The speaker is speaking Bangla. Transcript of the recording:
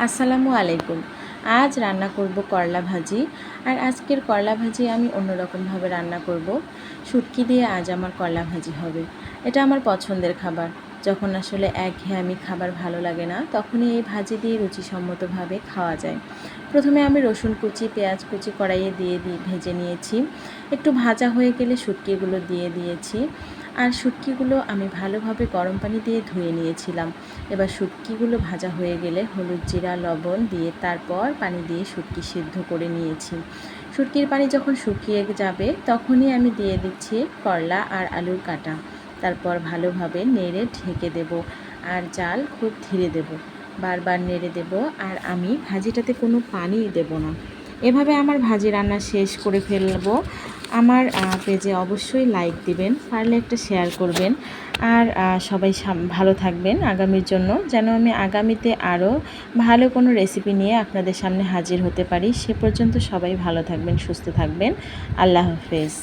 আসসালামু আলাইকুম। আজ রান্না করব করলা ভাজি। আর আজকের করলা ভাজি আমি অন্যরকমভাবে রান্না করব। শুটকি দিয়ে আজ আমার করলা ভাজি হবে। এটা আমার পছন্দের খাবার। যখন আসলে একঘেয়েমি খাবার ভালো লাগে না, তখনই এই ভাজি দিয়ে রুচিসম্মতভাবে খাওয়া যায়। প্রথমে আমি রসুন কুচি, পেঁয়াজ কুচি কড়াইয়ে দিয়ে ভেজে নিয়েছি। একটু ভাজা হয়ে গেলে শুটকিগুলো দিয়ে দিয়েছি। আর শুটকিগুলো আমি ভালোভাবে গরম পানি দিয়ে ধুয়ে নিয়েছিলাম। এবার শুটকিগুলো ভাজা হয়ে গেলে হলুদ, জিরা, লবণ দিয়ে তারপর পানি দিয়ে শুটকি সিদ্ধ করে নিয়েছি। শুটকির পানি যখন শুকিয়ে যাবে তখনই আমি দিয়ে দিচ্ছি করলা আর আলুর কাটা। তারপর ভালোভাবে নেড়ে ঢেকে দেব আর জাল খুব ধীরে দেব। বারবার নেড়ে দেব আর আমি ভাজিটাতে কোনো পানি দেব না। এভাবে আমার ভাজি রান্না শেষ করে ফেলবো। আমার পেজে অবশ্যই লাইক দিবেন, পারলে একটা শেয়ার করবেন। আর সবাই ভালো থাকবেন আগামীর জন্য, যেন আমি আগামীতে আরও ভালো কোনো রেসিপি নিয়ে আপনাদের সামনে হাজির হতে পারি। সে পর্যন্ত সবাই ভালো থাকবেন, সুস্থ থাকবেন। আল্লাহ হাফেজ।